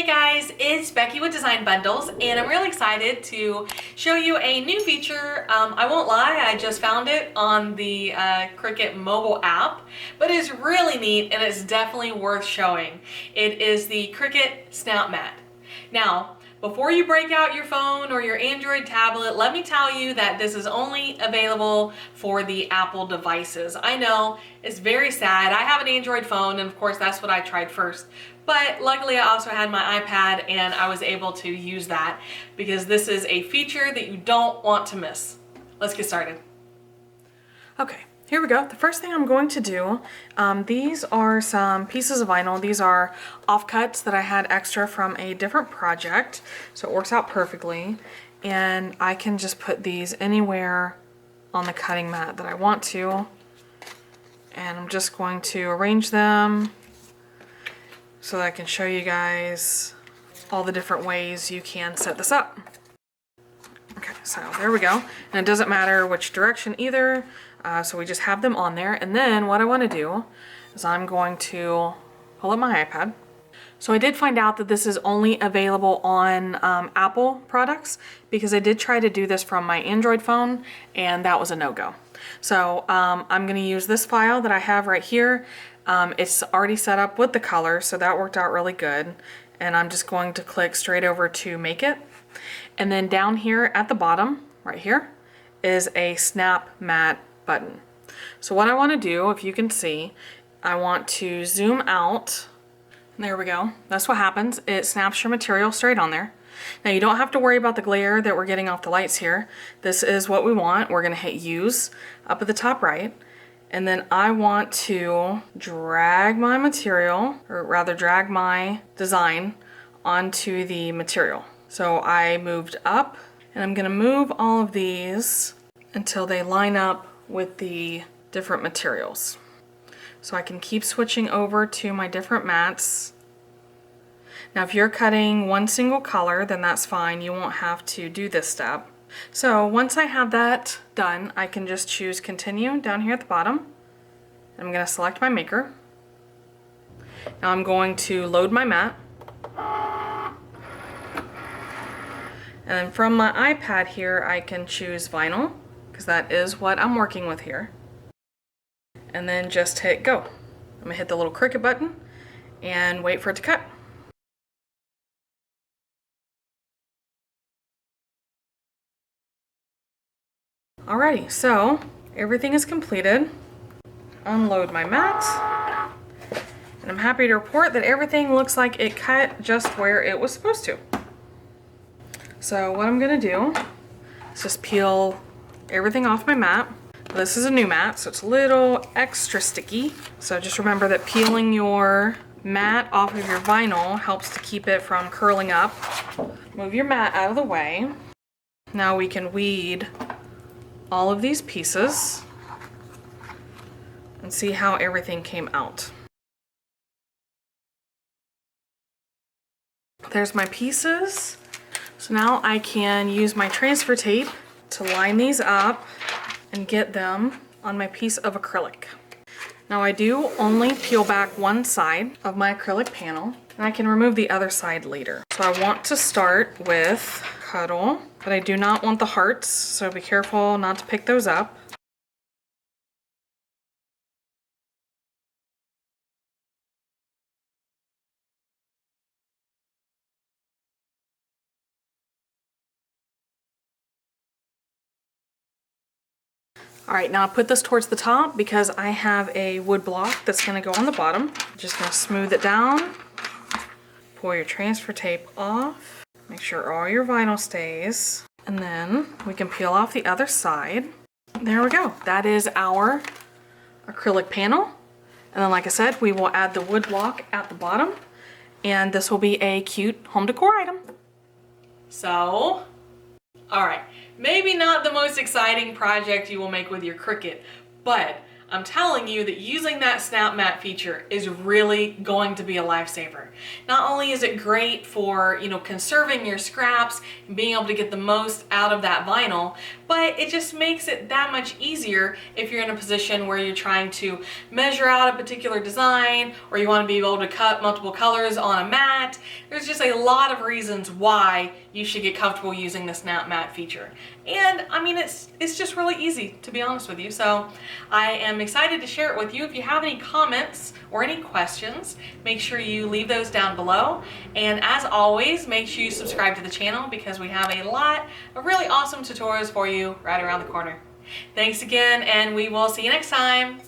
guys, it's Becky with Design Bundles, and I'm really excited to show you a new feature. I won't lie, I just found it on the Cricut mobile app, but it's really neat and it's definitely worth showing. It is the Cricut SnapMat. Now, before you break out your phone or your Android tablet, let me tell you that this is only available for the Apple devices. I know, it's very sad. I have an Android phone, and of course that's what I tried first. But luckily I also had my iPad and I was able to use that because this is a feature that you don't want to miss. Let's get started. Okay. Here we go. The first thing I'm going to do, these are some pieces of vinyl. These are offcuts that I had extra from a different project, so it works out perfectly. And I can just put these anywhere on the cutting mat that I want to. And I'm just going to arrange them so that I can show you guys all the different ways you can set this up. Okay, so there we go. And it doesn't matter which direction either. So we just have them on there. And then what I want to do is I'm going to pull up my iPad. So I did find out that this is only available on Apple products because I did try to do this from my Android phone and that was a no-go. So I'm going to use this file that I have right here. It's already set up with the color, so that worked out really good. And I'm just going to click straight over to make it. And then down here at the bottom, right here, is a SnapMat button. So what I want to do, if you can see, I want to zoom out. There we go. That's what happens. It snaps your material straight on there. Now you don't have to worry about the glare that we're getting off the lights here. This is what we want. We're going to hit use up at the top right. And then I want to drag my material, or rather drag my design onto the material. So I moved up and I'm going to move all of these until they line up with the different materials. So I can keep switching over to my different mats. Now if you're cutting one single color, then that's fine. You won't have to do this step. So once I have that done, I can just choose continue down here at the bottom. I'm going to select my maker. Now I'm going to load my mat. And then from my iPad here, I can choose vinyl, because that is what I'm working with here. And then just hit go. I'm going to hit the little Cricut button and wait for it to cut. Alrighty, so everything is completed. Unload my mat. And I'm happy to report that everything looks like it cut just where it was supposed to. So what I'm going to do is just peel everything off my mat. This is a new mat, so it's a little extra sticky. So just remember that peeling your mat off of your vinyl helps to keep it from curling up. Move your mat out of the way. Now we can weed all of these pieces and see how everything came out. There's my pieces. So now I can use my transfer tape to line these up and get them on my piece of acrylic. Now I do only peel back one side of my acrylic panel, and I can remove the other side later. So I want to start with cuddle, but I do not want the hearts, so be careful not to pick those up. Alright, now I put this towards the top because I have a wood block that's going to go on the bottom. I'm just going to smooth it down. Pull your transfer tape off. Make sure all your vinyl stays. And then we can peel off the other side. There we go. That is our acrylic panel. And then like I said, we will add the wood block at the bottom. And this will be a cute home decor item. So, alright. Maybe not the most exciting project you will make with your Cricut, but I'm telling you that using that SnapMat feature is really going to be a lifesaver. Not only is it great for, conserving your scraps and being able to get the most out of that vinyl, but it just makes it that much easier if you're in a position where you're trying to measure out a particular design, or you want to be able to cut multiple colors on a mat. There's just a lot of reasons why you should get comfortable using the SnapMat feature. And I mean, it's just really easy, to be honest with you. So I am excited to share it with you. If you have any comments or any questions, make sure you leave those down below. And as always, make sure you subscribe to the channel because we have a lot of really awesome tutorials for you right around the corner. Thanks again, and we will see you next time.